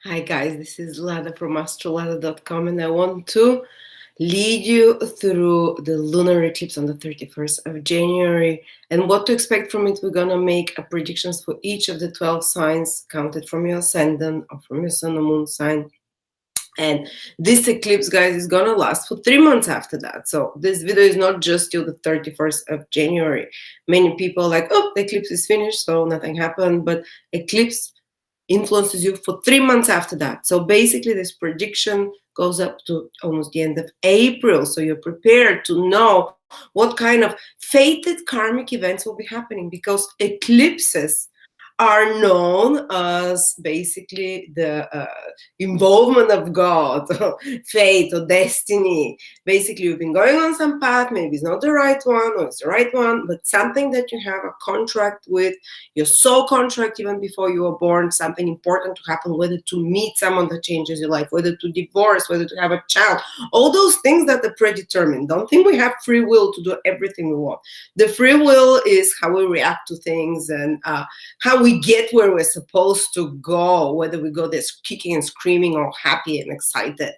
Hi guys, this is Lada from astrolada.com, and I want to lead you through the lunar eclipse on the 31st of January and what to expect from it. We're going to make a predictions for each of the 12 signs counted from your ascendant or from your sun or moon sign. And this eclipse, guys, is going to last for 3 months after that. So this video is not just till the 31st of January. Many people are like, oh, the eclipse is finished, so nothing happened. But eclipse influences you for 3 months after that. So basically this prediction goes up to almost the end of April. So you're prepared to know what kind of fated karmic events will be happening, because eclipses are known as basically the involvement of God, fate or destiny. Basically, you've been going on some path, maybe it's not the right one or it's the right one, but something that you have a contract with, your soul contract even before you were born, something important to happen, whether to meet someone that changes your life, whether to divorce, whether to have a child, all those things that are predetermined. Don't think we have free will to do everything we want. The free will is how we react to things and how we get where we're supposed to go, whether we go there kicking and screaming or happy and excited.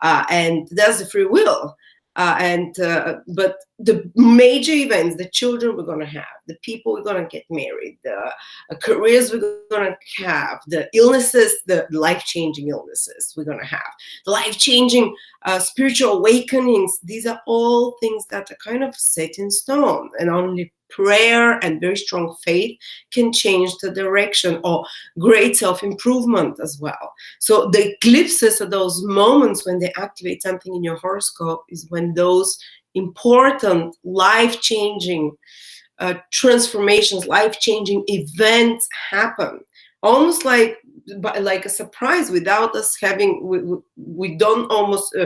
And that's the free will. But the major events, the children we're going to have, the people we're going to get married, the careers we're going to have, the illnesses, the life-changing illnesses we're going to have, the life-changing spiritual awakenings, these are all things that are kind of set in stone, and only prayer and very strong faith can change the direction, or great self-improvement as well. So the eclipses are those moments when they activate something in your horoscope, is when those important life-changing transformations, life-changing events happen, almost like a surprise, without us having, we don't almost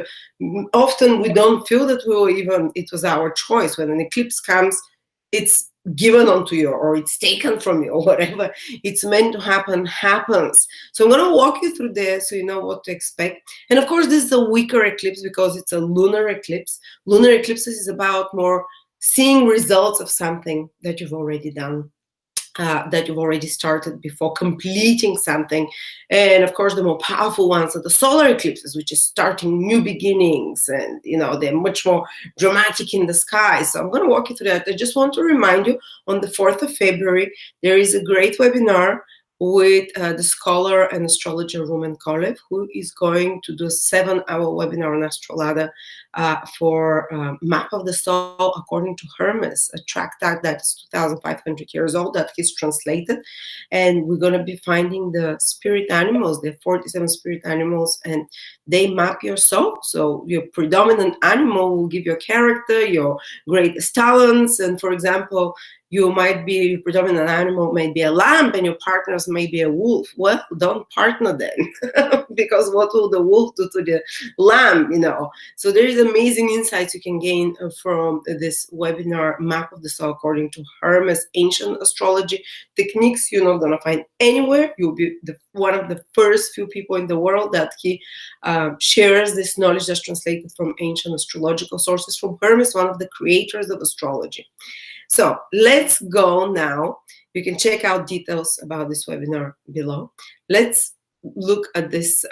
often we don't feel that we were even, it was our choice. When an eclipse comes, it's given onto you, or it's taken from you, or whatever it's meant to happen happens. So I'm going to walk you through there so you know what to expect. And of course, this is a weaker eclipse because it's a lunar eclipse. Lunar eclipses is about more seeing results of something that you've already done, that you've already started before, completing something. And of course, the more powerful ones are the solar eclipses, which is starting new beginnings, and they're much more dramatic in the sky. So I'm going to walk you through that. I just want to remind you, on the 4th of February, there is a great webinar with the scholar and astrologer Roman Kolev, who is going to do a 7-hour webinar on Astrolada for Map of the Soul according to Hermes, a tractate that's 2,500 years old that he's translated. And we're going to be finding the spirit animals. There are 47 spirit animals, and they map your soul. So your predominant animal will give your character, your greatest talents. And for example, you might be, your predominant animal may be a lamb and your partners may be a wolf. Well, don't partner then, because what will the wolf do to the lamb, So there is amazing insights you can gain from this webinar, Map of the Soul according to Hermes, ancient astrology techniques you're not going to find anywhere. You'll be one of the first few people in the world that he shares this knowledge that's translated from ancient astrological sources from Hermes, one of the creators of astrology. So let's go now. You can check out details about this webinar below. Let's look at this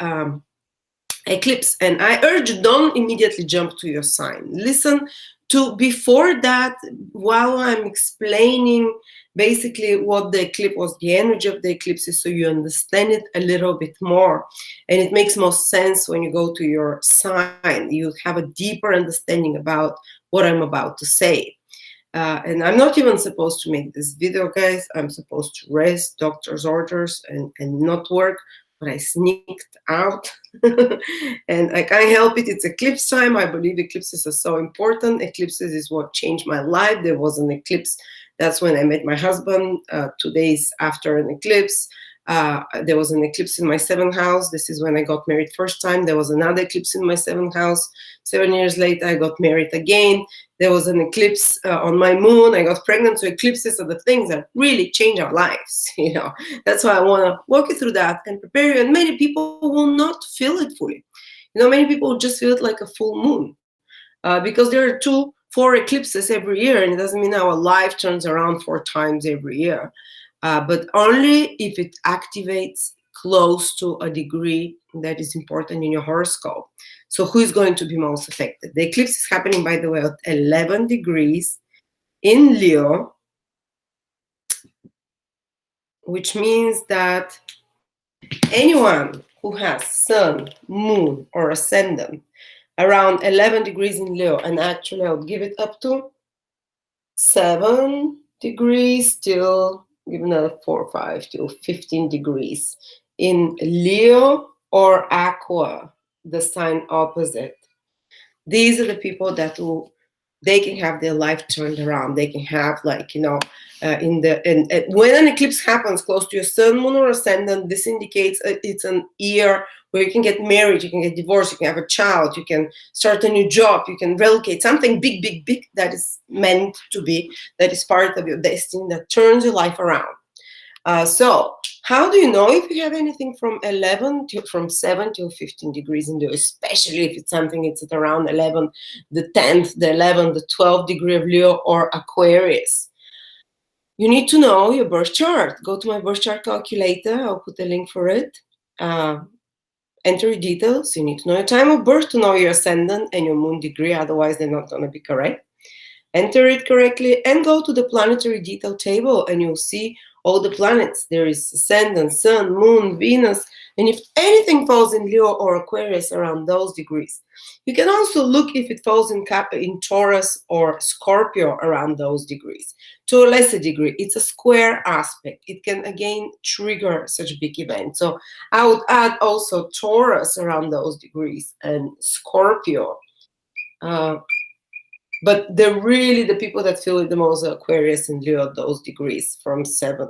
eclipse. And I urge you, don't immediately jump to your sign. Listen to, before that, while I'm explaining basically what the eclipse was, the energy of the eclipse is, so you understand it a little bit more. And it makes more sense when you go to your sign. You have a deeper understanding about what I'm about to say. And I'm not even supposed to make this video, guys. I'm supposed to rest, doctor's orders, and not work, but I sneaked out. And I can't help it. It's eclipse time. I believe eclipses are so important. Eclipses is what changed my life. There was an eclipse. That's when I met my husband, 2 days after an eclipse. There was an eclipse in my 7th house. This is when I got married first time. There was another eclipse in my 7th house. 7 years later, I got married again. There was an eclipse on my moon. I got pregnant. So eclipses are the things that really change our lives. That's why I want to walk you through that and prepare you. And many people will not feel it fully. Many people just feel it like a full moon, because there are 4 eclipses every year, and it doesn't mean our life turns around 4 times every year. But only if it activates close to a degree that is important in your horoscope. So who is going to be most affected? The eclipse is happening, by the way, at 11 degrees in Leo, which means that anyone who has sun, moon, or ascendant around 11 degrees in Leo, and actually I would give it up to 7 degrees, still give another 4, 5 to 15 degrees in Leo or Aqua, the sign opposite. These are the people that will, they can have their life turned around. They can have, like, you know, when an eclipse happens close to your sun, moon, or ascendant, this indicates it's an year where you can get married, you can get divorced, you can have a child, you can start a new job, you can relocate, something big, big, big that is meant to be, that is part of your destiny, that turns your life around. So how do you know if you have anything from 7 to 15 degrees in Leo, especially if it's something it's at around 11, the 10th, the 11th, the 12th degree of Leo or Aquarius? You need to know your birth chart. Go to my birth chart calculator. I'll put a link for it. Enter your details. You need to know your time of birth to know your ascendant and your moon degree. Otherwise, they're not going to be correct. Enter it correctly and go to the planetary detail table, and you'll see all the planets. There is ascendant, sun, moon, Venus, and if anything falls in Leo or Aquarius around those degrees. You can also look if it falls in Taurus or Scorpio around those degrees. To a lesser degree, it's a square aspect. It can again trigger such big events. So I would add also Taurus around those degrees and Scorpio. But they're really the people that feel it the most, Aquarius and Leo, those degrees from 7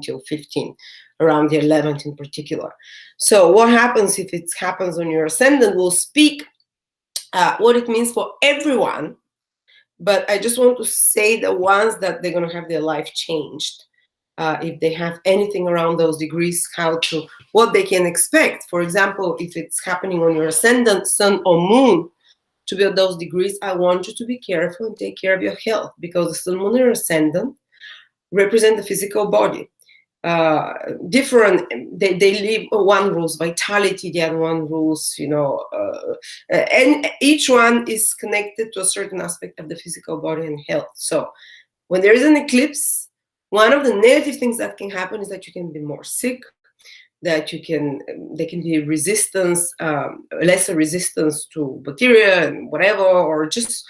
till 15, around the 11th in particular. So what happens if it happens on your ascendant? We'll speak what it means for everyone, but I just want to say the ones that they're going to have their life changed. If they have anything around those degrees, what they can expect. For example, if it's happening on your ascendant, sun, or moon, to be at those degrees, I want you to be careful and take care of your health, because the sun, moon, and ascendant represent the physical body. Different, they live, one rules vitality, the other one rules, you know, and each one is connected to a certain aspect of the physical body and health. So when there is an eclipse, one of the negative things that can happen is that you can be more sick, that there can be resistance, lesser resistance to bacteria and whatever, or just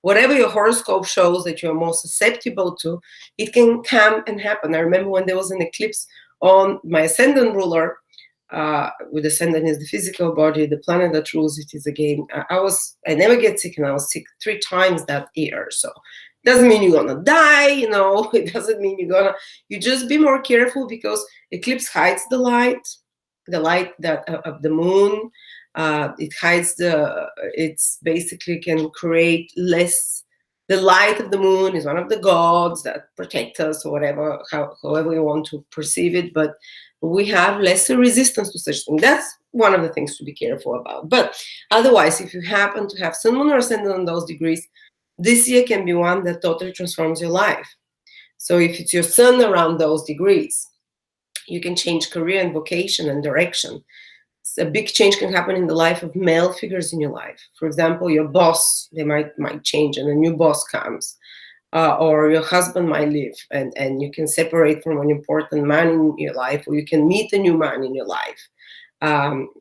whatever your horoscope shows that you're more susceptible to, it can come and happen. I remember when there was an eclipse on my ascendant ruler, with ascendant is the physical body, the planet that rules it is again. I never get sick, and I was sick 3 times that year. So it doesn't mean you're gonna die, you know. It doesn't mean you just be more careful, because eclipse hides the light that of the moon. It hides it's basically can create less. The light of the moon is one of the gods that protect us, or whatever, however you want to perceive it, but we have lesser resistance to such things. That's one of the things to be careful about. But otherwise, if you happen to have sun, moon, or ascendant on those degrees, this year can be one that totally transforms your life. So if it's your sun around those degrees, you can change career and vocation and direction. A big change can happen in the life of male figures in your life. For example, your boss, they might change and a new boss comes. Or your husband might leave, and you can separate from an important man in your life, or you can meet a new man in your life.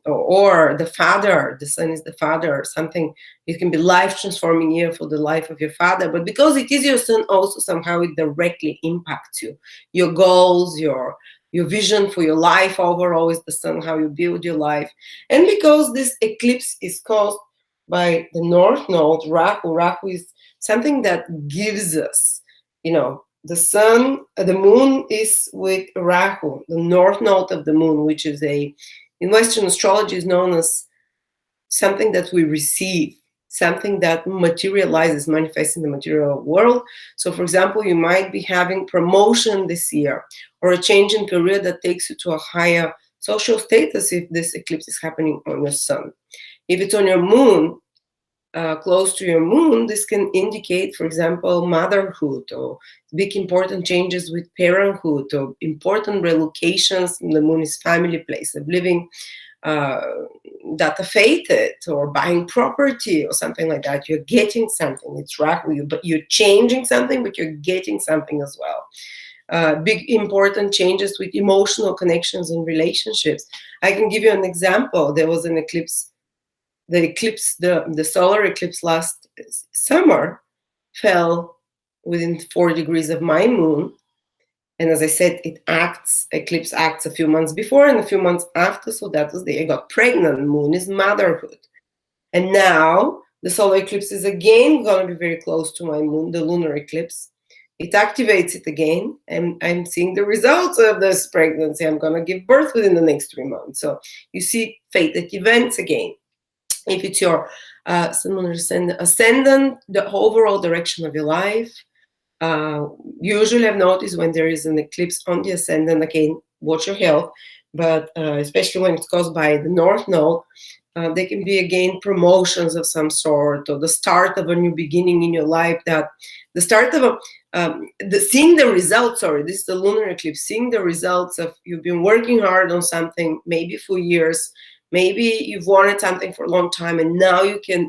Or the father, the sun is the father, something, it can be life-transforming year for the life of your father. But because it is your sun, also somehow it directly impacts you. Your goals, your vision for your life overall is the sun, how you build your life. And because this eclipse is caused by the North Node, Rahu. Rahu is something that gives us, you know, the sun, the moon is with Rahu, the North Node of the moon, which is in Western astrology is known as something that we receive, something that materializes, manifests in the material world. So, for example, you might be having promotion this year, or a change in career that takes you to a higher social status if this eclipse is happening on your sun. If it's on your moon, close to your moon, this can indicate, for example, motherhood or big important changes with parenthood or important relocations. The moon is family place of living, that are fated, or buying property or something like that. You're getting something. It's right with you, but you're changing something, but you're getting something as well. Big important changes with emotional connections and relationships. I can give you an example. There was an eclipse. The solar eclipse last summer fell within 4 degrees of my moon. And as I said, eclipse acts a few months before and a few months after. So that was the day I got pregnant. Moon is motherhood. And now the solar eclipse is again going to be very close to my moon, the lunar eclipse. It activates it again, and I'm seeing the results of this pregnancy. I'm going to give birth within the next 3 months. So you see fated events again. If it's your sun, moon, ascendant, the overall direction of your life. Usually I've noticed when there is an eclipse on the ascendant, again, watch your health, but especially when it's caused by the North Node, there can be again promotions of some sort, or the start of a new beginning in your life. That the start of seeing the results. Sorry, this is the lunar eclipse. Seeing the results of you've been working hard on something, maybe for years, maybe you've wanted something for a long time, and now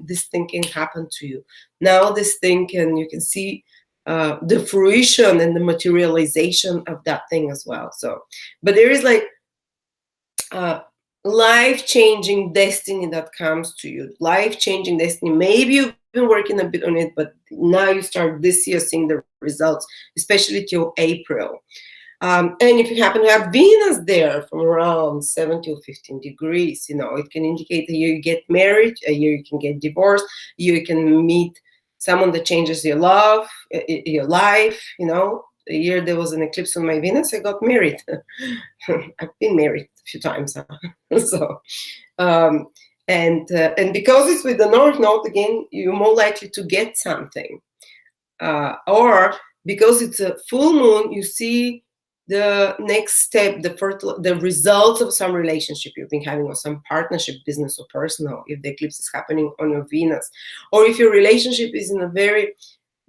this thing can happen to you. Now you can see the fruition and the materialization of that thing as well. So, but there is like life-changing destiny that comes to you. Life-changing destiny. Maybe you've been working a bit on it, but now you start this year seeing the results, especially till April. And if you happen to have Venus there from around 7 to 15 degrees, it can indicate a year you get married, a year you can get divorced, a year you can meet someone that changes your life. The year there was an eclipse on my Venus, I got married. I've been married a few times. So, and because it's with the North Node, again, you're more likely to get something. Or because it's a full moon, you see the next step, the results of some relationship you've been having, or some partnership, business or personal, if the eclipse is happening on your Venus. Or if your relationship is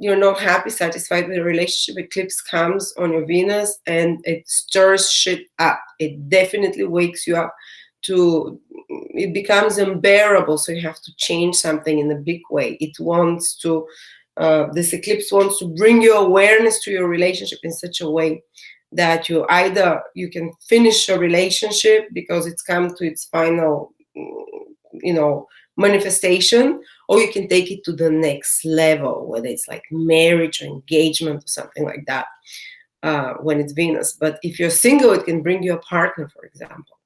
you're not happy, satisfied with the relationship, eclipse comes on your Venus and it stirs shit up. It definitely wakes you up it becomes unbearable. So you have to change something in a big way. This eclipse wants to bring your awareness to your relationship in such a way that you can finish a relationship because it's come to its final, manifestation, or you can take it to the next level, whether it's like marriage or engagement or something like that, when it's Venus. But if you're single, it can bring you a partner, for example.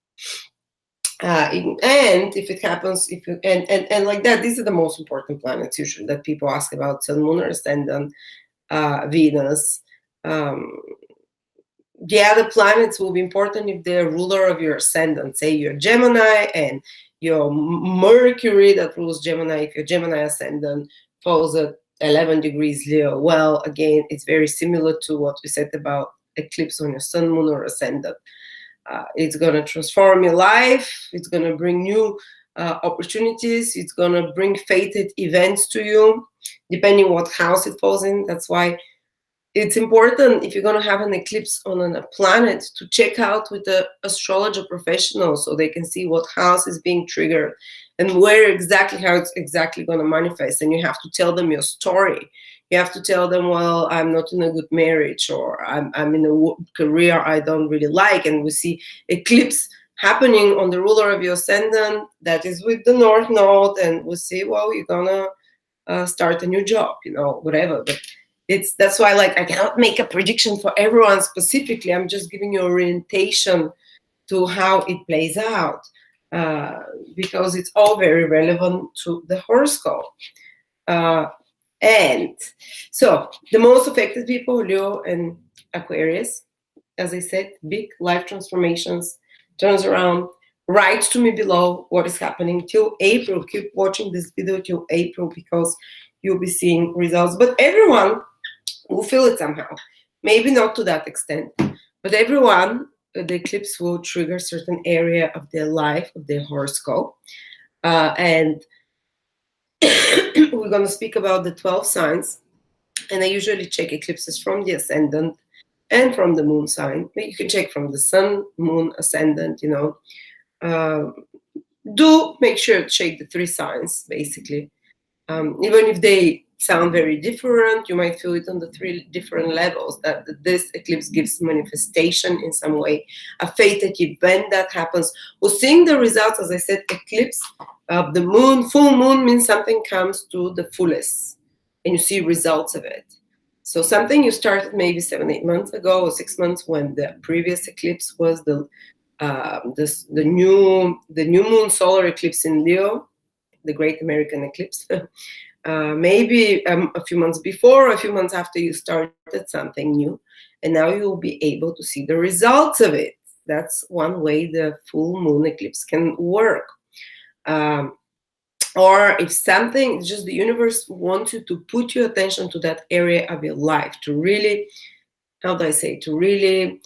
And if it happens, and like that, these are the most important planets usually that people ask about: Sun, Lunar, Ascendant, Venus. The other planets will be important if they're ruler of your ascendant. Say you're Gemini and your Mercury that rules Gemini, if your Gemini ascendant falls at 11 degrees Leo. Well, again, it's very similar to what we said about eclipse on your Sun, Moon, or ascendant. It's going to transform your life. It's going to bring new opportunities. It's going to bring fated events to you, depending what house it falls in. That's why it's important, if you're going to have an eclipse on a planet, to check out with the astrologer professional so they can see what house is being triggered and how it's exactly going to manifest. And you have to tell them your story. You have to tell them, well, I'm not in a good marriage, or I'm in a career I don't really like. And we see eclipse happening on the ruler of your ascendant that is with the North Node, and we see, well, you're going to start a new job, whatever. But that's why, like, I cannot make a prediction for everyone specifically. I'm just giving you orientation to how it plays out, because it's all very relevant to the horoscope. And so the most affected people, Leo and Aquarius, as I said, big life transformations, turns around. Write to me below what is happening till April. Keep watching this video till April, because you'll be seeing results. But everyone will feel it somehow. Maybe not to that extent, but everyone, the eclipse will trigger certain area of their life, of their horoscope. And we're going to speak about the 12 signs. And I usually check eclipses from the ascendant and from the moon sign. You can check from the sun, moon, ascendant, do make sure to check the 3 signs, basically. Even if they sound very different, you might feel it on the 3 different levels, that this eclipse gives manifestation in some way, a fated event that happens. We're seeing the results, as I said, eclipse of the moon, full moon means something comes to the fullest, and you see results of it. So something you started maybe 7-8 months ago or 6 months, when the previous eclipse was the new moon solar eclipse in Leo, the Great American Eclipse. Maybe a few months before or a few months after you started something new, and now you will be able to see the results of it. That's one way the full moon eclipse can work. Or if something, just the universe wants you to put your attention to that area of your life, to really, how do I say, to really,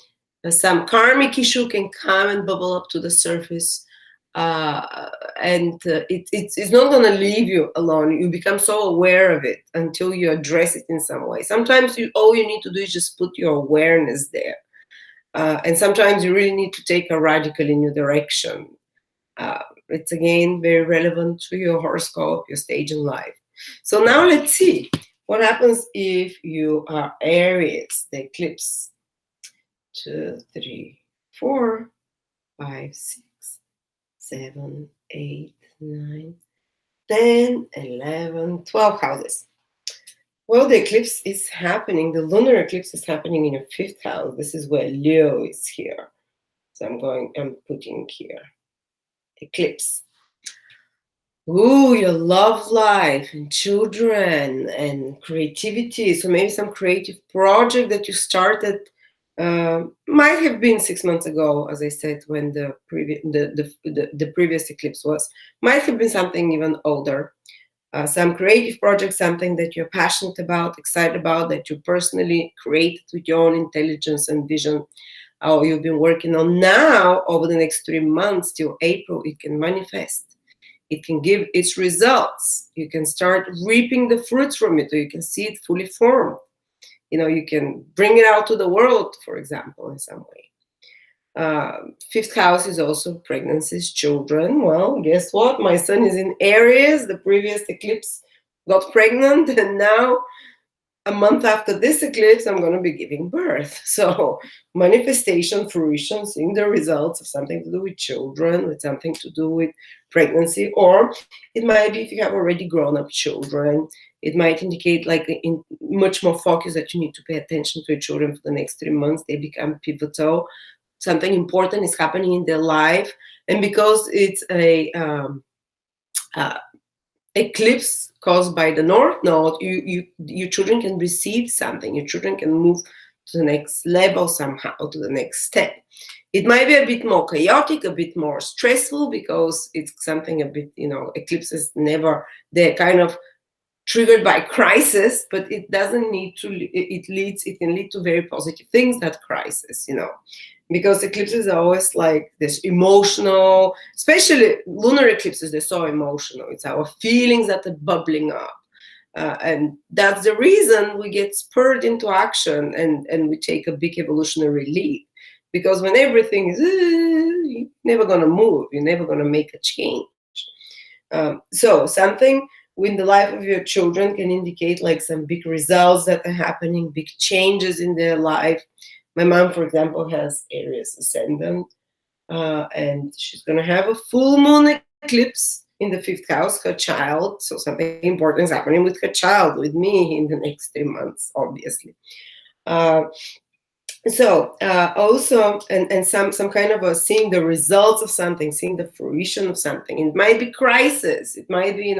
some karmic issue can come and bubble up to the surface. It's not going to leave you alone. You become so aware of it until you address it in some way. Sometimes all you need to do is just put your awareness there. And sometimes you really need to take a radically new direction. It's again very relevant to your horoscope, your stage in life. So now let's see what happens if you are Aries, the eclipse. 2, 3, 4, 5, 6, 7, 8, 9, 10, 11, 12 houses. Well, the eclipse is happening, the lunar eclipse is happening in your 5th house. This is where Leo is here. So I'm putting here, eclipse. Ooh, your love life and children and creativity. So maybe some creative project that you started might have been 6 months ago, as I said, when the previous eclipse was. Might have been something even older. Some creative project, something that you're passionate about, excited about, that you personally created with your own intelligence and vision, or you've been working on now. Over the next 3 months till April, it can manifest. It can give its results. You can start reaping the fruits from it, or you can see it fully formed. You can bring it out to the world, for example, in some way. 5th house is also pregnancies, children. Well, guess what? My son is in Aries. The previous eclipse got pregnant, and now, a month after this eclipse, I'm going to be giving birth. So manifestation, fruition, seeing the results of something to do with children, with something to do with pregnancy, or it might be if you have already grown-up children. It might indicate like in much more focus that you need to pay attention to your children for the next 3 months. They become pivotal. Something important is happening in their life, and because it's a eclipse caused by the North Node, your children can receive something. Your children can move to the next level somehow, to the next step. It might be a bit more chaotic, a bit more stressful, because it's something a bit, eclipses they're kind of triggered by crisis, but it doesn't need to, it can lead to very positive things, that crisis, because eclipses are always like this emotional, especially lunar eclipses, they're so emotional. It's our feelings that are bubbling up. And that's the reason we get spurred into action, and we take a big evolutionary leap. Because when everything is, you're never going to move, you're never going to make a change. So something in the life of your children can indicate like some big results that are happening, big changes in their life. My mom, for example, has Aries ascendant, and she's going to have a full moon eclipse in the 5th house, her child. So something important is happening with her child, with me, in the next 3 months, obviously. Also, and some kind of seeing the results of something, seeing the fruition of something. It might be crisis. It might be,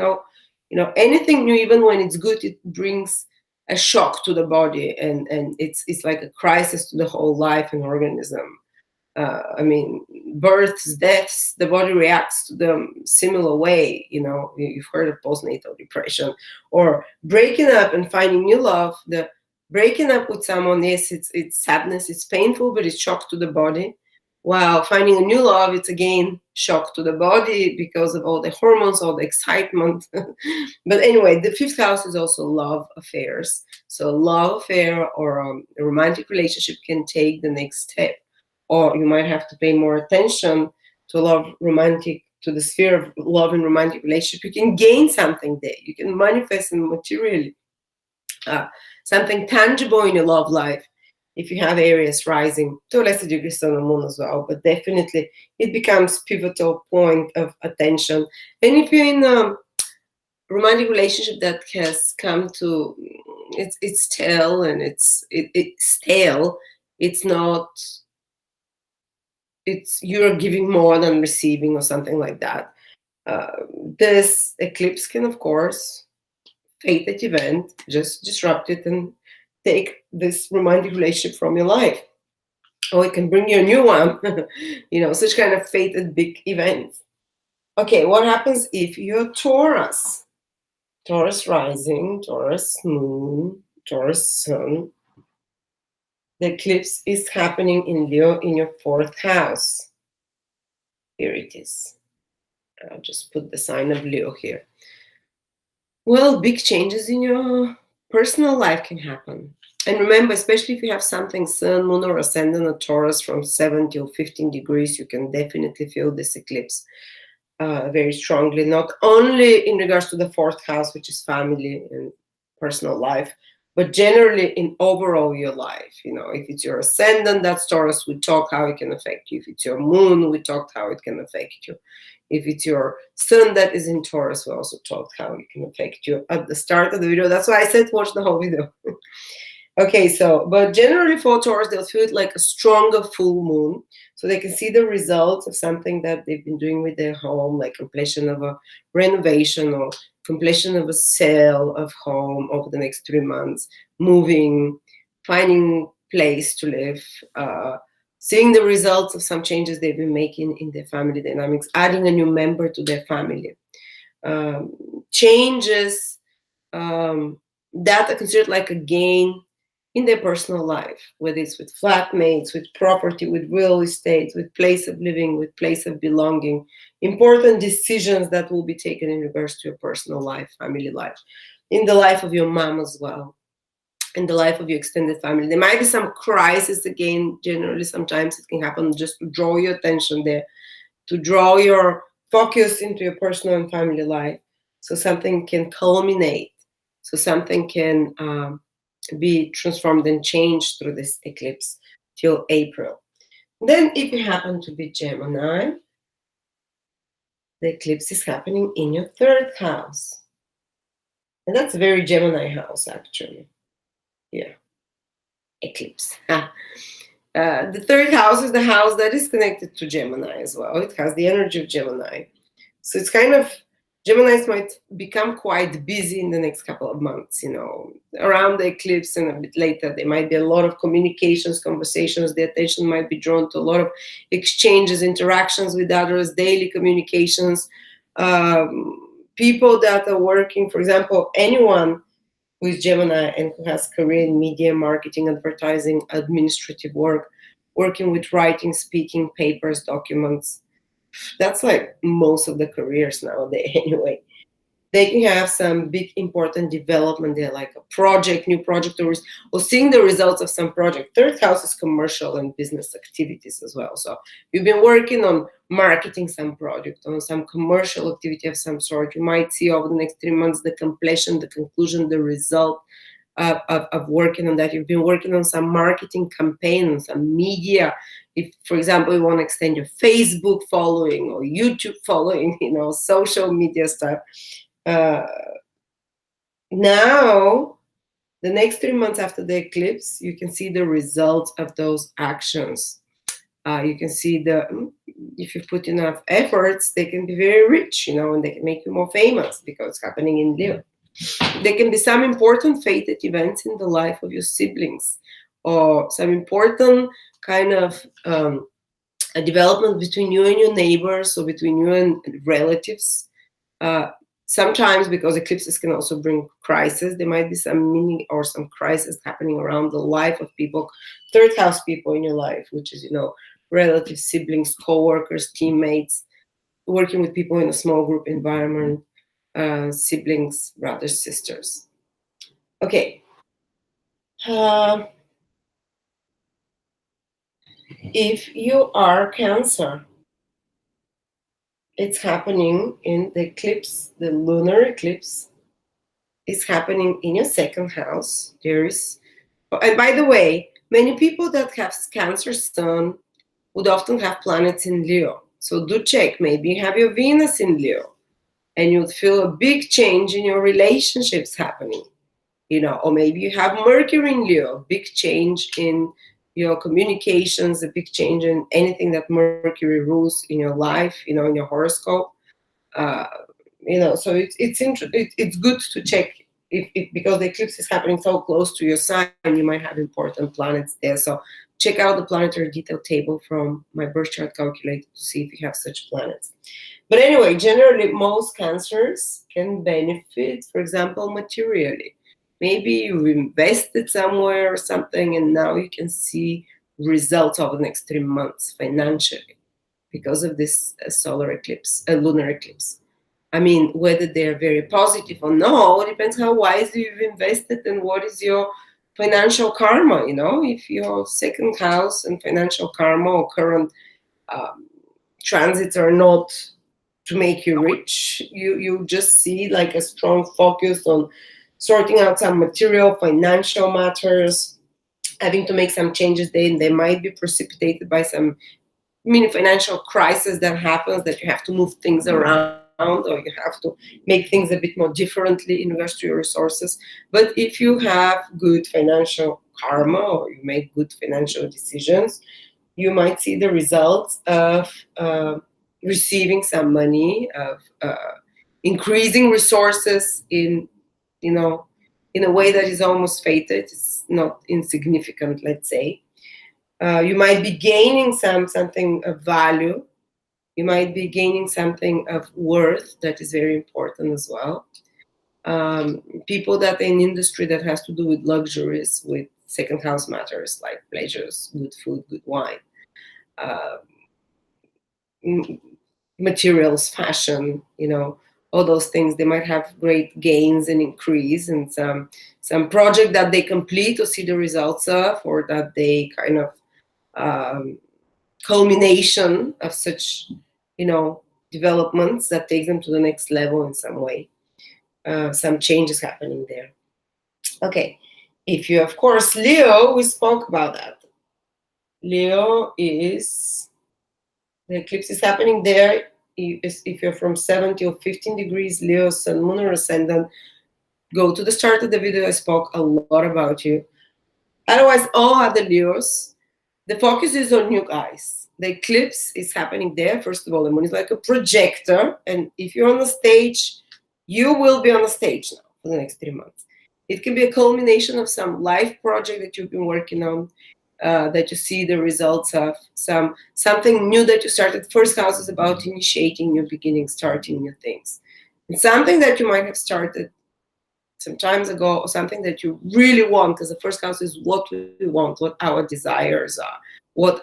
anything new. Even when it's good, it brings a shock to the body, and it's like a crisis to the whole life and organism. Births, deaths, the body reacts to them similar way. You've heard of postnatal depression, or breaking up and finding new love. The breaking up with someone, yes, it's sadness, it's painful, but it's shock to the body. While finding a new love, it's again shock to the body because of all the hormones, all the excitement. But anyway, the fifth house is also love affairs. So love affair or a romantic relationship can take the next step, or you might have to pay more attention to to the sphere of love and romantic relationship. You can gain something there. You can manifest in materially something tangible in your love life. If you have Aries rising, to a lesser degree Sun and Moon as well, but definitely it becomes pivotal point of attention. And if you're in a romantic relationship that has come to it's stale and it's stale, it's not, it's you're giving more than receiving or something like that. This eclipse can, of course, fated event, just disrupt it and take this romantic relationship from your life. Or it can bring you a new one, such kind of fated big events. Okay, what happens if you're Taurus? Taurus rising, Taurus moon, Taurus sun. The eclipse is happening in Leo in your fourth house. Here it is. I'll just put the sign of Leo here. Well, big changes in your personal life can happen. And remember, especially if you have something Sun, Moon, or Ascendant or Taurus from 7 till 15 degrees, you can definitely feel this eclipse very strongly, not only in regards to the fourth house, which is family and personal life, but generally in overall your life. If it's your Ascendant, that's Taurus, we talk how it can affect you. If it's your Moon, we talked how it can affect you. If it's your Sun that is in Taurus, we also talked how it can affect you at the start of the video. That's why I said watch the whole video. Okay, but generally for Taurus, they'll feel it like a stronger full moon. So they can see the results of something that they've been doing with their home, like completion of a renovation or completion of a sale of home over the next 3 months, moving, finding place to live, seeing the results of some changes they've been making in their family dynamics, adding a new member to their family. Changes that are considered like a gain in their personal life, whether it's with flatmates, with property, with real estate, with place of living, with place of belonging, important decisions that will be taken in regards to your personal life, family life, in the life of your mom as well, in the life of your extended family. There might be some crisis again. Generally, sometimes it can happen just to draw your attention there, to draw your focus into your personal and family life, so something can culminate, so something can be transformed and changed through this eclipse till April. Then if you happen to be Gemini, the eclipse is happening in your third house. And that's a very Gemini house, actually. Yeah, eclipse. The third house is the house that is connected to Gemini as well. It has the energy of Gemini. So it's kind of, Geminis might become quite busy in the next couple of months, around the eclipse and a bit later. There might be a lot of communications, conversations. The attention might be drawn to a lot of exchanges, interactions with others, daily communications. People that are working, for example, anyone who is Gemini and who has career in media, marketing, advertising, administrative work, working with writing, speaking, papers, documents. That's like most of the careers nowadays anyway. They can have some big important development there, like a project, new project, or seeing the results of some project. Third house is commercial and business activities as well. So you've been working on marketing some project, on some commercial activity of some sort. You might see over the next 3 months the completion, the conclusion, the result of working on that. You've been working on some marketing campaign, on some media. If, for example, you want to extend your Facebook following or YouTube following, social media stuff. Now, the next 3 months after the eclipse, you can see the results of those actions. You can see if you put enough efforts, they can be very rich, and they can make you more famous because it's happening in Leo. There can be some important fated events in the life of your siblings, or some important kind of a development between you and your neighbors, or between you and relatives. Sometimes, because eclipses can also bring crisis, there might be some meaning or some crisis happening around the life of people, third house people in your life, which is, relatives, siblings, co-workers, teammates. working with people in a small group environment, siblings, brothers, sisters. Okay. If you are Cancer, it's happening in the eclipse, the lunar eclipse is happening in your second house. There is, and by the way, many people that have Cancer sun would often have planets in Leo. So do check. Maybe you have your Venus in Leo, and you'd feel a big change in your relationships happening. Or maybe you have Mercury in Leo, big change in your communications, a big change in anything that Mercury rules in your life, in your horoscope. So it's good to check if because the eclipse is happening so close to your sign, you might have important planets there. So check out the planetary detail table from my birth chart calculator to see if you have such planets. But anyway, generally, most Cancers can benefit, for example, materially. Maybe you invested somewhere or something, and now you can see results over the next 3 months financially because of this solar eclipse, lunar eclipse. I mean, whether they're very positive or no, it depends how wisely you've invested and what is your financial karma. If your second house and financial karma or current transits are not to make you rich, you just see like a strong focus on sorting out some material financial matters, having to make some changes. They might be precipitated by some mini financial crisis that happens, that you have to move things around or you have to make things a bit more differently in regards to your resources. But if you have good financial karma or you make good financial decisions, you might see the results of receiving some money, of increasing resources in a way that is almost fated. It's not insignificant, let's say. You might be gaining something of value. You might be gaining something of worth that is very important as well. People that in industry that has to do with luxuries, with second house matters like pleasures, good food, good wine, materials, fashion, all those things, they might have great gains and increase, and some project that they complete or see the results of, or that they kind of culmination of such, developments that take them to the next level in some way. Some changes happening there. Okay, if you, of course, Leo, we spoke about that. Leo is, the eclipse is happening there. If you're from 70 or 15 degrees Leo, Sun, Moon, or Ascendant, go to the start of the video. I spoke a lot about you. Otherwise, all other Leos, the focus is on you guys. The eclipse is happening there. First of all, the moon is like a projector. And if you're on the stage, you will be on the stage now for the next 3 months. It can be a culmination of some life project that you've been working on, that you see the results of, something new that you started. First house is about initiating new beginnings, starting new things. And something that you might have started some times ago, or something that you really want, because the first house is what we want, what our desires are, what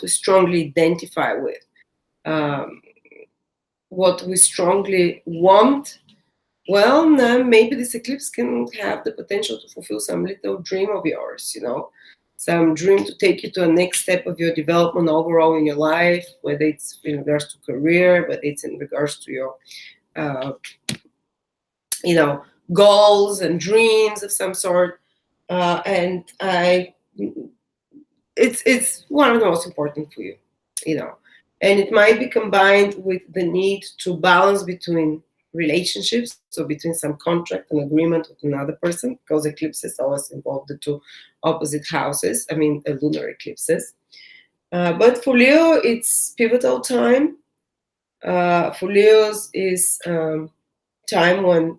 we strongly identify with, what we strongly want. Well, maybe this eclipse can have the potential to fulfill some little dream of yours, some dream to take you to a next step of your development overall in your life, whether it's in regards to career, whether it's in regards to your goals and dreams of some sort. It's one of the most important for you, and it might be combined with the need to balance between relationships, so between some contract and agreement with another person, because eclipses always involve the two opposite houses, lunar eclipses. But for Leo, it's pivotal time. For Leos is time when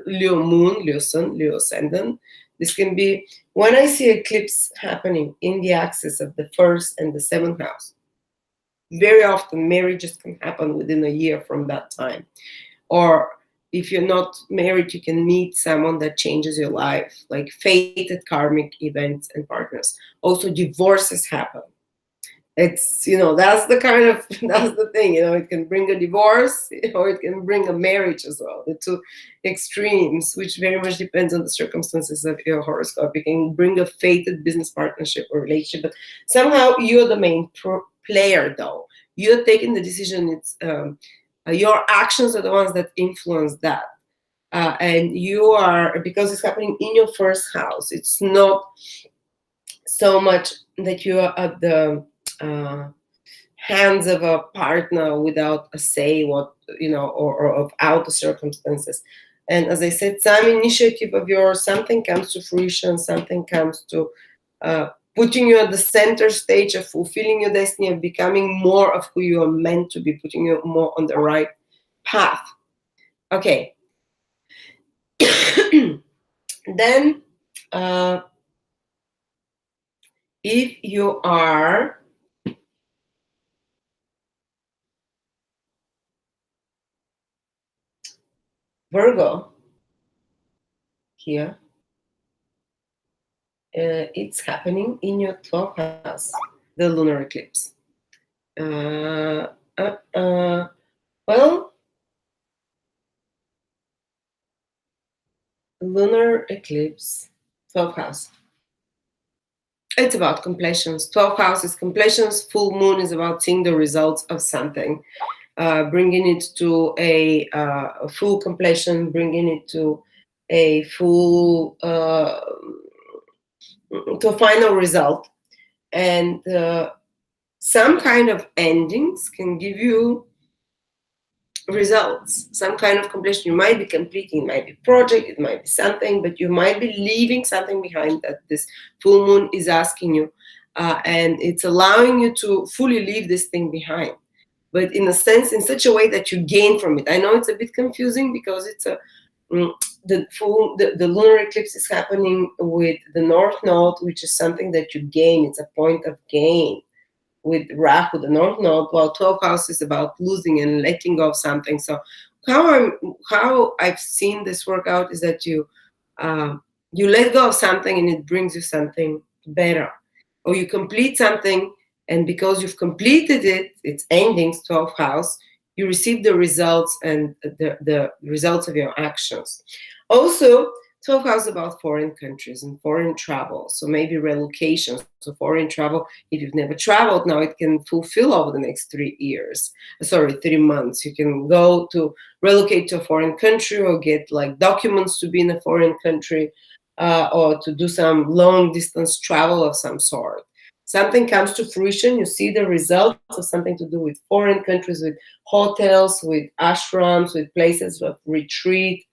Leo moon, Leo sun, Leo ascendant. This can be when I see eclipse happening in the axis of the first and the seventh house. Very often marriages can happen within a year from that time. Or if you're not married, you can meet someone that changes your life, like fated karmic events and partners. Also, divorces happen. It's, you know, that's the kind of, that's the thing, you know, it can bring a divorce, or it can bring a marriage as well, the two extremes, which very much depends on the circumstances of your horoscope. It can bring a fated business partnership or relationship, but somehow you're the main player, though. You're taking the decision. It's your actions are the ones that influence that. And you are, because it's happening in your first house, it's not so much that you are at the hands of a partner without a say, what, you know, or of out the circumstances. And as I said, some initiative of yours, something comes to fruition, something comes to putting you at the center stage of fulfilling your destiny, of becoming more of who you are meant to be, putting you more on the right path. Okay. Then if you are Virgo here, it's happening in your 12th house, the lunar eclipse. Well, lunar eclipse, 12th house. It's about completions. 12th house is completions. Full moon is about seeing the results of something, bringing it to a full completion, bringing it to a full, to a final result. And some kind of endings can give you results, some kind of completion. You might be completing, it might be project, it might be something, but you might be leaving something behind that this full moon is asking you, and it's allowing you to fully leave this thing behind, but in a sense, in such a way that you gain from it. I know it's a bit confusing because it's a the lunar eclipse is happening with the North Node, which is something that you gain. It's a point of gain with Rahu, the North Node, while 12th house is about losing and letting go of something. So how I've seen this work out is that you let go of something and it brings you something better, or you complete something, and because you've completed it, its endings, 12th house, you receive the results, and the results of your actions. Also, 12th house about foreign countries and foreign travel, so maybe relocation. So foreign travel, if you've never traveled, now it can fulfill over the next 3 years. Sorry, 3 months. You can go to relocate to a foreign country, or get like documents to be in a foreign country, or to do some long distance travel of some sort. Something comes to fruition, you see the results of something to do with foreign countries, with hotels, with ashrams, with places of retreat,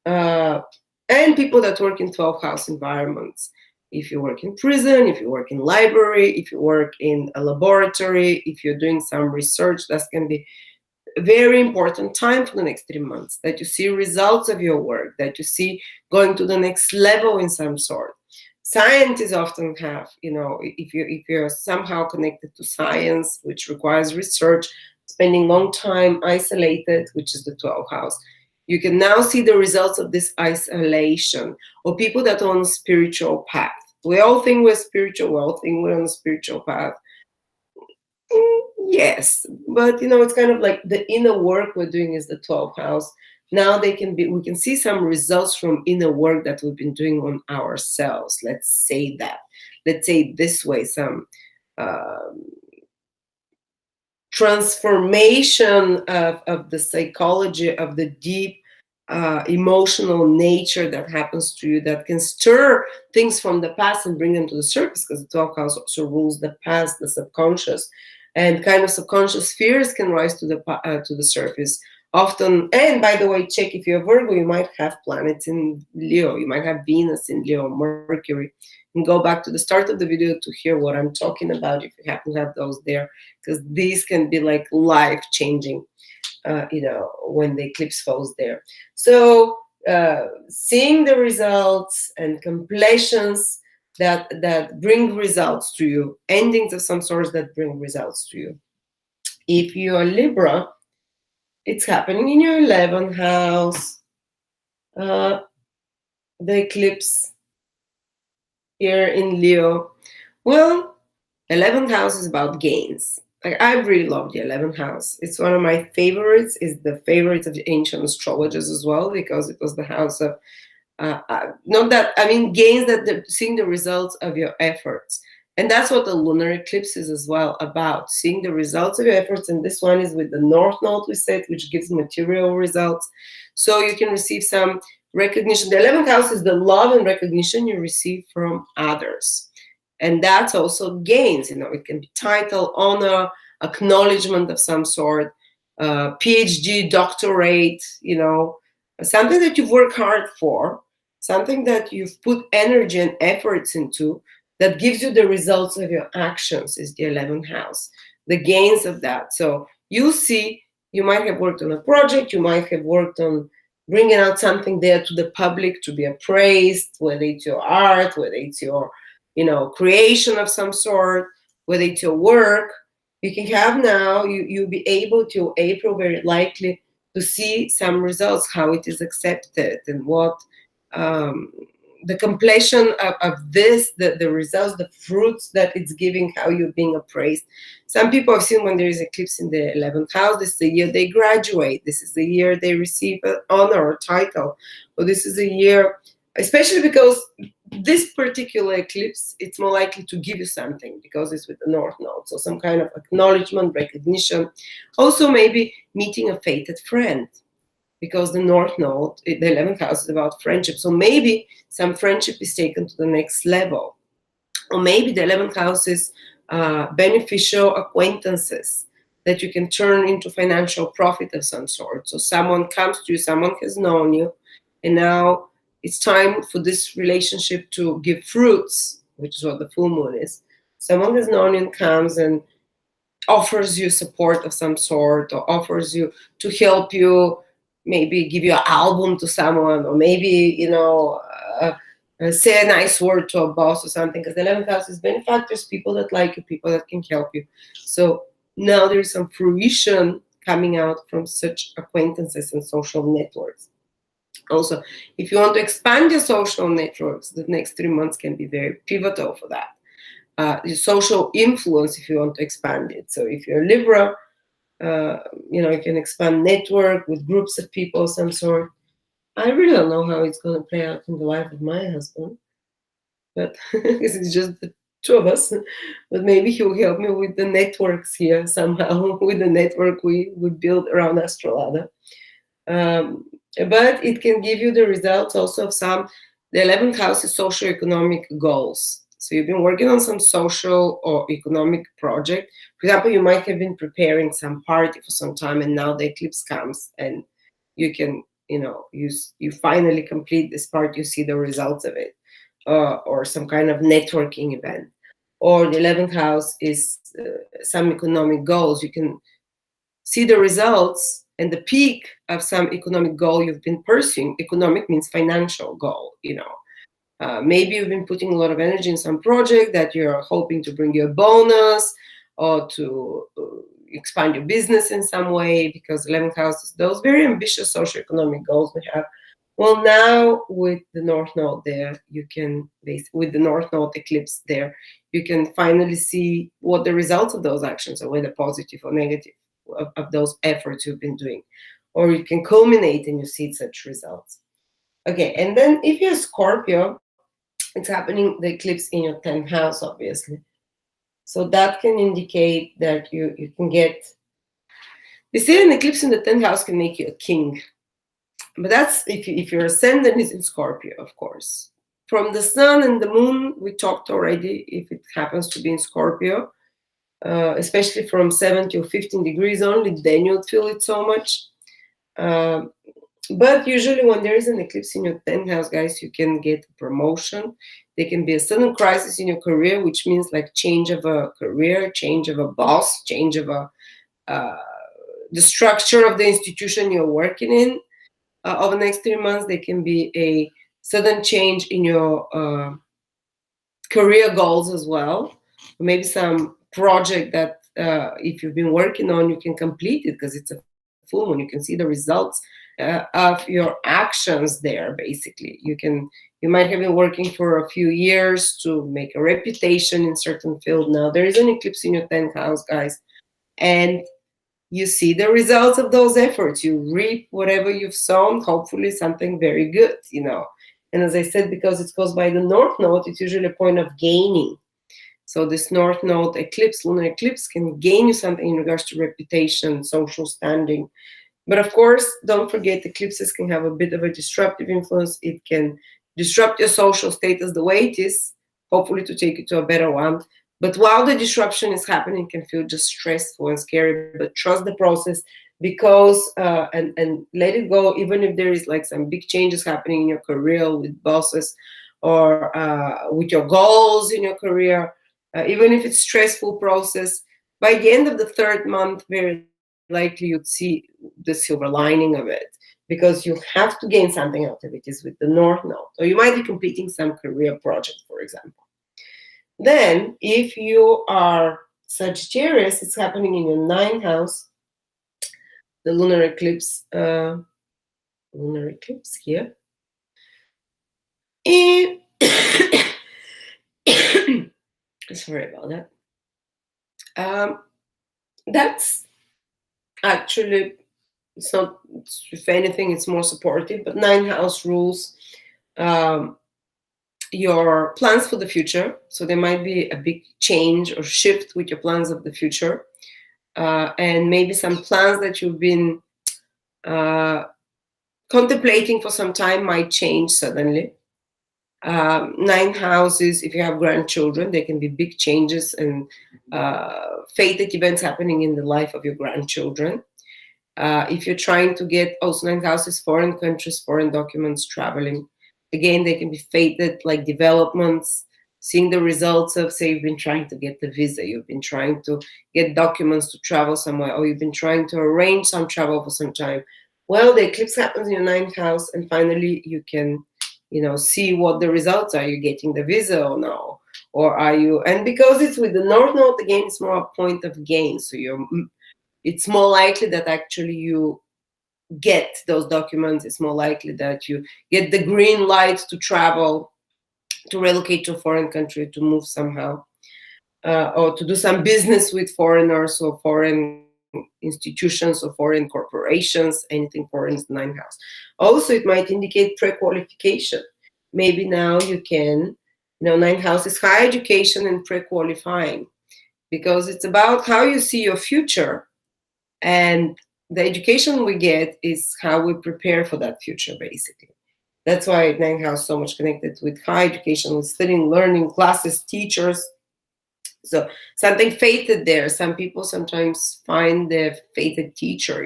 and people that work in 12th house environments. If you work in prison, if you work in library, if you work in a laboratory, if you're doing some research, that's going to be a very important time for the next 3 months, that you see results of your work, that you see going to the next level in some sort. Scientists often have, you know, if you're somehow connected to science, which requires research, spending long time isolated, which is the 12th house, you can now see the results of this isolation. Or people that are on a spiritual path. We all think we're spiritual, we all think we're on a spiritual path. Yes, but you know, it's kind of like the inner work we're doing is the 12th house. Now we can see some results from inner work that we've been doing on ourselves. Let's say that. Let's say it this way, some transformation of the psychology, of the deep emotional nature that happens to you, that can stir things from the past and bring them to the surface, because the 12th house also rules the past, the subconscious, and kind of subconscious fears can rise to the surface often. And by the way, check if you're Virgo, you might have planets in Leo, you might have Venus in Leo, Mercury. And go back to the start of the video to hear what I'm talking about if you happen to have those there, because these can be like life-changing, you know, when the eclipse falls there. So seeing the results and completions that bring results to you, endings of some sort that bring results to you. If you are Libra, it's happening in your 11th house. The eclipse here in Leo. Well, 11th house is about gains. Like, I really love the 11th house. It's one of my favorites. It's the favorites of the ancient astrologers as well, because it was the house of not that, I mean, gains, that seeing the results of your efforts. And that's what the lunar eclipse is as well about, seeing the results of your efforts. And this one is with the North Node, we said, which gives material results. So you can receive some recognition. The 11th house is the love and recognition you receive from others. And that's also gains. It can be title, honor, acknowledgement of some sort, PhD, doctorate, something that you've worked hard for, something that you've put energy and efforts into, that gives you the results of your actions, is the 11th house, the gains of that. So you see, you might have worked on a project, you might have worked on bringing out something there to the public to be appraised, whether it's your art, whether it's your creation of some sort, whether it's your work. You can have now, you'll be able to, April, very likely, to see some results, how it is accepted, and what the completion of this, the results, the fruits that it's giving, how you're being appraised. Some people have seen when there is eclipse in the 11th house, this is the year they graduate. This is the year they receive an honor or title. Or this is a year, especially because this particular eclipse, it's more likely to give you something because it's with the North Node. So some kind of acknowledgement, recognition. Also maybe meeting a fated friend, because the North Node, the 11th house, is about friendship. So maybe some friendship is taken to the next level. Or maybe the 11th house is beneficial acquaintances that you can turn into financial profit of some sort. So someone comes to you, someone has known you, and now it's time for this relationship to give fruits, which is what the full moon is. Someone has known you and comes and offers you support of some sort, or offers you to help you, maybe give you an album to someone, or maybe, say a nice word to a boss or something, because the 11th house is benefactors, people that like you, people that can help you. So now there's some fruition coming out from such acquaintances and social networks. Also, if you want to expand your social networks, the next 3 months can be very pivotal for that. Your social influence, if you want to expand it. So if you're Libra, you can expand network with groups of people of some sort. I really don't know how it's going to play out in the life of my husband, but because it's just the two of us. But maybe he'll help me with the networks here somehow, with the network we build around Astrolada. But it can give you the results also of the 11th house is socio-economic goals. So you've been working on some social or economic project. For example, you might have been preparing some party for some time, and now the eclipse comes, and you can, you finally complete this part, you see the results of it, or some kind of networking event. Or the 11th house is some economic goals. You can see the results and the peak of some economic goal you've been pursuing. Economic means financial goal, maybe you've been putting a lot of energy in some project that you're hoping to bring you a bonus, or to expand your business in some way, because 11th house is those very ambitious socioeconomic goals we have. Well, now with the North Node there, with the North Node eclipse there, you can finally see what the results of those actions are, whether positive or negative, of those efforts you've been doing. Or you can culminate and you see such results. Okay, and then if you're Scorpio, it's happening, the eclipse in your 10th house, obviously. So that can indicate that you can get, they say an eclipse in the 10th house can make you a king. But that's if your ascendant is in Scorpio, of course. From the sun and the moon, we talked already, if it happens to be in Scorpio, especially from 7 to 15 degrees only, then you'll feel it so much. But usually when there is an eclipse in your 10th house, guys, you can get a promotion. There can be a sudden crisis in your career, which means like change of a career, change of a boss, change of the structure of the institution you're working in. Over the next 3 months, there can be a sudden change in your career goals as well. Maybe some project that if you've been working on, you can complete it because it's a full moon. You can see the results of your actions there. Basically, you might have been working for a few years to make a reputation in certain field. Now there is an eclipse in your 10th house, guys, and you see the results of those efforts. You reap whatever you've sown, hopefully something very good, and as I said, because it's caused by the north node, it's usually a point of gaining. So this north node eclipse, lunar eclipse, can gain you something in regards to reputation, social standing. But of course, don't forget, eclipses can have a bit of a disruptive influence. It can disrupt your social status the way it is, hopefully to take you to a better one. But while the disruption is happening, it can feel just stressful and scary. But trust the process, because and let it go. Even if there is like some big changes happening in your career with bosses, or with your goals in your career, even if it's stressful process, by the end of the third month, very likely you'd see the silver lining of it, because you have to gain something out of it. Is with the north node, or you might be completing some career project, for example. Then, if you are Sagittarius, it's happening in your 9th house. The lunar eclipse here. Sorry about that. That's actually, it's not, if anything, it's more supportive. But 9th house rules your plans for the future. So there might be a big change or shift with your plans of the future, and maybe some plans that you've been contemplating for some time might change suddenly. 9 houses, if you have grandchildren, there can be big changes and fated events happening in the life of your grandchildren. If you're trying to get also 9 houses, foreign countries, foreign documents, traveling, again, they can be fated, like developments, seeing the results of, say, you've been trying to get the visa, you've been trying to get documents to travel somewhere, or you've been trying to arrange some travel for some time. Well, the eclipse happens in your 9th house, and finally you can, see what the results are. You getting the visa or no? Or are you, and because it's with the north node, again, it's more a point of gain. So it's more likely that actually you get those documents. It's more likely that you get the green light to travel, to relocate to a foreign country, to move somehow, or to do some business with foreigners or foreign institutions or foreign corporations. Anything foreign is the 9th house. Also, it might indicate pre-qualification. Maybe now you can, 9th house is higher education and pre-qualifying, because it's about how you see your future, and the education we get is how we prepare for that future, basically. That's why 9th house is so much connected with high education, with studying, learning, classes, teachers. So something fated there. Some people sometimes find their fated teacher,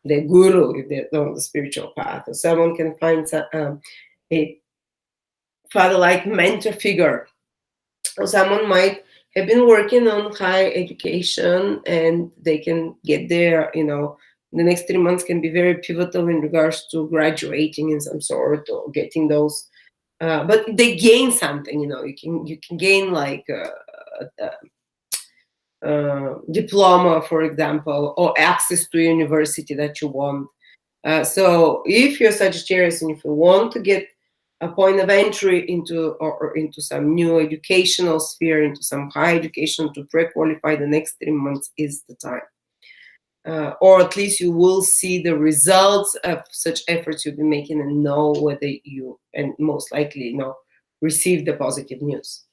their guru, if they're on the spiritual path. Or someone can find a father-like mentor figure. Or someone might have been working on high education, and they can get there, the next 3 months can be very pivotal in regards to graduating in some sort, or getting those, but they gain something. You can gain like diploma, for example, or access to a university that you want. So if you're Sagittarius and if you want to get a point of entry into or into some new educational sphere, into some high education, to pre-qualify, the next 3 months is the time. Or at least you will see the results of such efforts you've been making, and know whether you, and most likely, receive the positive news.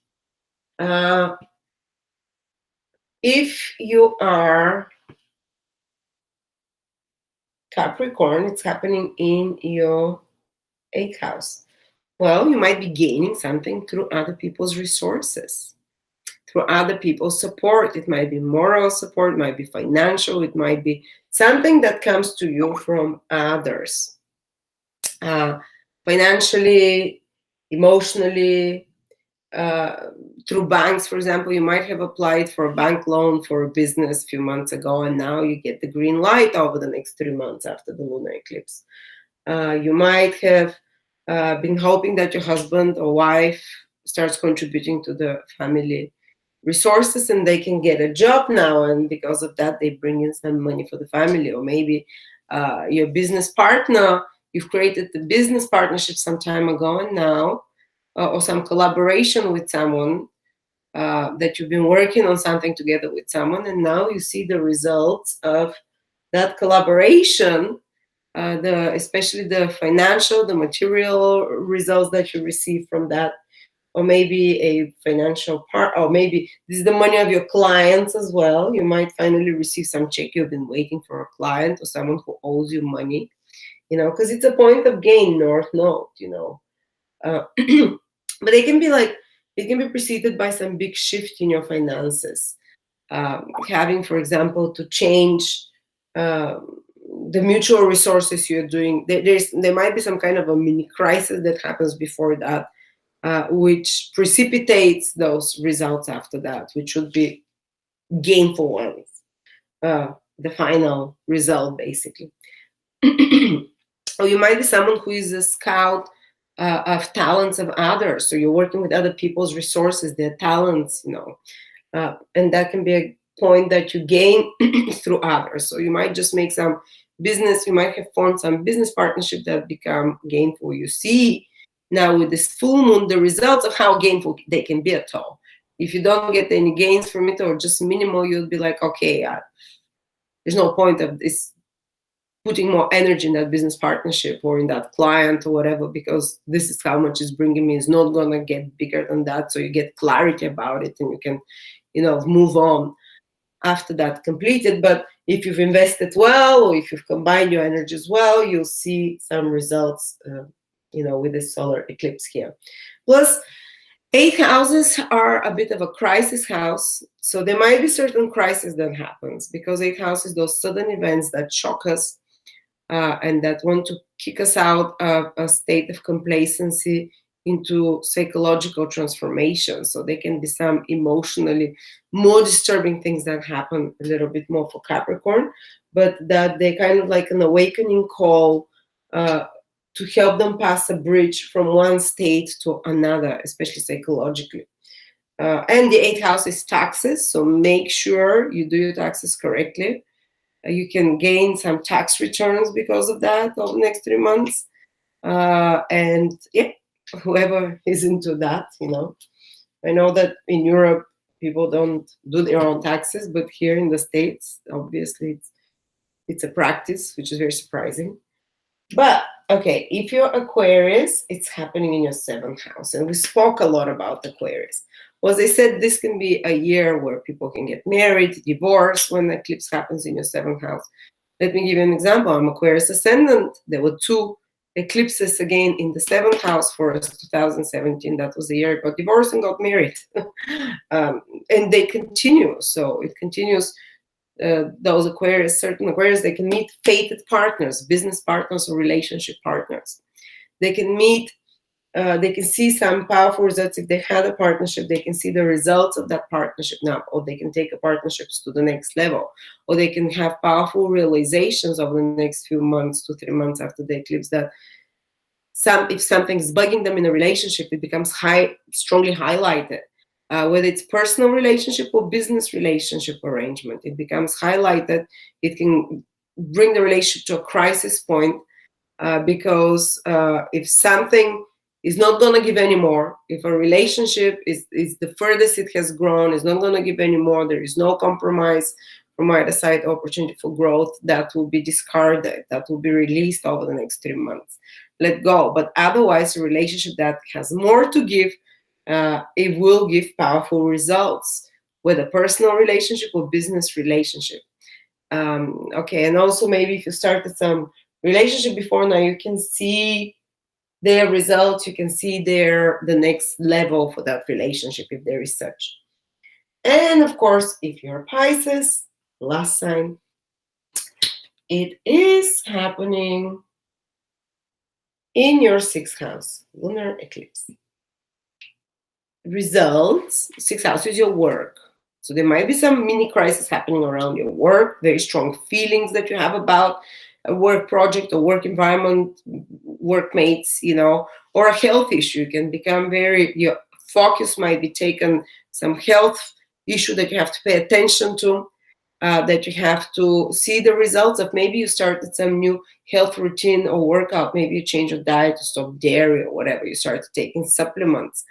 If you are Capricorn, it's happening in your 8th house. Well, you might be gaining something through other people's resources, through other people's support. It might be moral support, it might be financial, it might be something that comes to you from others. Financially, emotionally, through banks, for example. You might have applied for a bank loan for a business a few months ago, and now you get the green light over the next 3 months after the lunar eclipse. You might have been hoping that your husband or wife starts contributing to the family resources, and they can get a job now, and because of that they bring in some money for the family. Or maybe your business partner, you've created the business partnership some time ago, and now, or some collaboration with someone, that you've been working on something together with someone, and now you see the results of that collaboration, especially the financial, the material results that you receive from that, or maybe a financial part, or maybe this is the money of your clients as well. You might finally receive some check you've been waiting for, a client or someone who owes you money, because it's a point of gain, North Node, but it can be preceded by some big shift in your finances. Having, for example, to change the mutual resources you're doing. There might be some kind of a mini crisis that happens before that, which precipitates those results after that, which would be gainful ones. The final result, basically. Or you might be someone who is a scout of talents of others. So you're working with other people's resources, their talents, and that can be a point that you gain through others. So you might just make some business, you might have formed some business partnership that become gainful. You see now with this full moon the results of how gainful they can be at all. If you don't get any gains from it, or just minimal, you'll be like, okay, there's no point of this putting more energy in that business partnership or in that client or whatever, because this is how much it's bringing me. It's not going to get bigger than that. So you get clarity about it, and you can, move on after that completed. But if you've invested well, or if you've combined your energies well, you'll see some results, with this solar eclipse here. Plus, 8 houses are a bit of a crisis house. So there might be certain crisis that happens, because 8 houses, those sudden events that shock us, and that want to kick us out of a state of complacency into psychological transformation. So there can be some emotionally more disturbing things that happen a little bit more for Capricorn, but that they kind of like an awakening call to help them pass a bridge from one state to another, especially psychologically. And the 8th house is taxes, so make sure you do your taxes correctly. You can gain some tax returns because of that over the next 3 months. And yeah, whoever is into that, I know that in Europe, people don't do their own taxes, but here in the States, obviously, it's a practice, which is very surprising. But okay, if you're Aquarius, it's happening in your 7th house. And we spoke a lot about Aquarius. Well, as I said, this can be a year where people can get married, divorce when the eclipse happens in your 7th house. Let me give you an example. I'm Aquarius ascendant. There were 2 eclipses again in the 7th house for us, 2017. That was the year I got divorced and got married. And they continue. So it continues. Those Aquarius, certain Aquarius, they can meet fated partners, business partners, or relationship partners. They can meet, they can see some powerful results. If they had a partnership, they can see the results of that partnership now, or they can take a partnership to the next level, or they can have powerful realizations over the next few months, 2-3 months after the eclipse, that if something is bugging them in a relationship, it becomes strongly highlighted. Whether it's personal relationship or business relationship arrangement, it becomes highlighted. It can bring the relationship to a crisis point, because if something is not going to give anymore, if a relationship is the furthest it has grown, is not going to give anymore, there is no compromise from either side, opportunity for growth, that will be discarded, that will be released over the next 3 months. Let go. But otherwise, a relationship that has more to give, it will give powerful results, whether personal relationship or business relationship. Okay, and also maybe if you started some relationship before, now you can see their results, you can see the next level for that relationship, if there is such. And of course, if you're Pisces, last sign, it is happening in your 6th house, lunar eclipse. Results, 6th house is your work. So there might be some mini crisis happening around your work, very strong feelings that you have about a work project or work environment, workmates, or a health issue. You can become your focus might be taken, some health issue that you have to pay attention to. that you have to see the results of. Maybe you started some new health routine or workout. Maybe you change your diet to stop dairy or whatever. You started taking supplements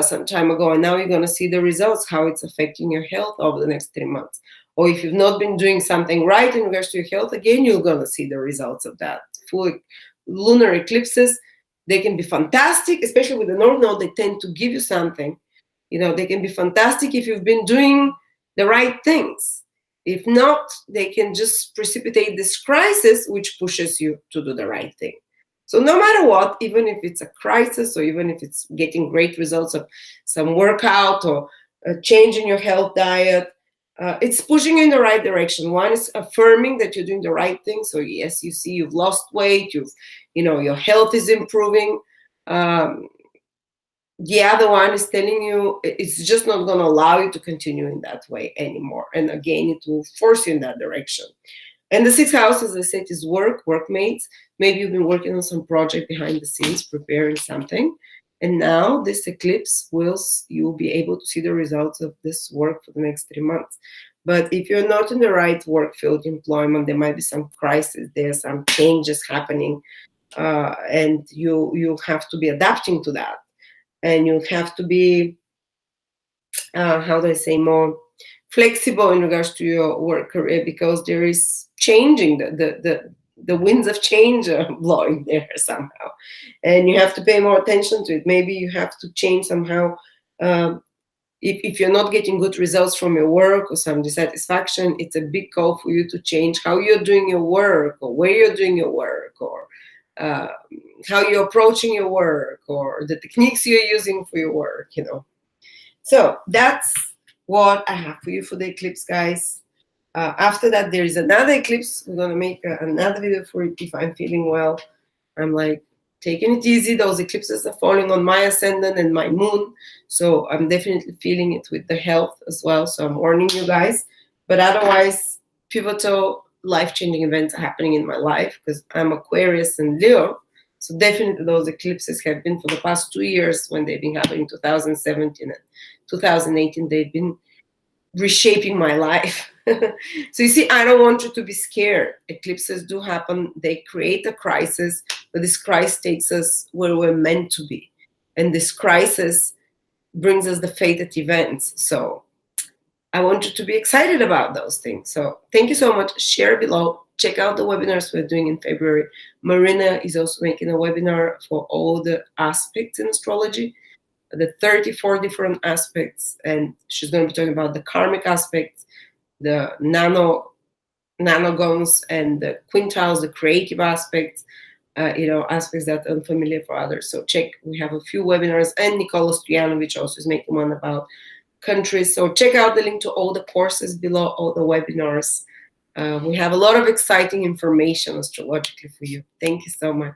some time ago, and now you're going to see the results, how it's affecting your health over the next 3 months. Or if you've not been doing something right in regards to your health, again, you're going to see the results of that. Full lunar eclipses, they can be fantastic, especially with the North Node. They tend to give you something. They can be fantastic if you've been doing the right things. If not, they can just precipitate this crisis, which pushes you to do the right thing. So no matter what, even if it's a crisis or even if it's getting great results of some workout or a change in your health diet, it's pushing you in the right direction. One is affirming that you're doing the right thing. So yes, you see you've lost weight, your health is improving. The other one is telling you it's just not going to allow you to continue in that way anymore. And again, it will force you in that direction. And the sixth house, as I said, is work, workmates. Maybe you've been working on some project behind the scenes, preparing something. And now this eclipse you'll be able to see the results of this work for the next 3 months. But if you're not in the right work field, employment, there might be some crisis there, some changes happening, and you have to be adapting to that. And you have to be, more flexible in regards to your work career, because there is changing, the winds of change are blowing there somehow, and you have to pay more attention to it. Maybe you have to change somehow. If you're not getting good results from your work or some dissatisfaction, it's a big call for you to change how you're doing your work, or where you're doing your work, or how you're approaching your work, or the techniques you're using for your work. So that's what I have for you for the eclipse, guys. After that, there is another eclipse. We're going to make another video for it if I'm feeling well. I'm like taking it easy. Those eclipses are falling on my ascendant and my moon, so I'm definitely feeling it with the health as well. So I'm warning you guys. But otherwise, pivotal, life-changing events are happening in my life, because I'm Aquarius and Leo. So definitely those eclipses have been for the past 2 years, when they've been happening in 2017 and 2018. They've been reshaping my life. So you see, I don't want you to be scared. Eclipses do happen. They create a crisis, but this crisis takes us where we're meant to be. And this crisis brings us the fated events. So I want you to be excited about those things. So thank you so much. Share below. Check out the webinars we're doing in February. Marina is also making a webinar for all the aspects in astrology, the 34 different aspects. And she's going to be talking about the karmic aspects, the nanogons, and the quintiles, the creative aspects, aspects that are unfamiliar for others. So check, we have a few webinars, and Nicola Stojanovic also is making one about countries. So check out the link to all the courses below, all the webinars. We have a lot of exciting information astrologically for you. Thank you so much.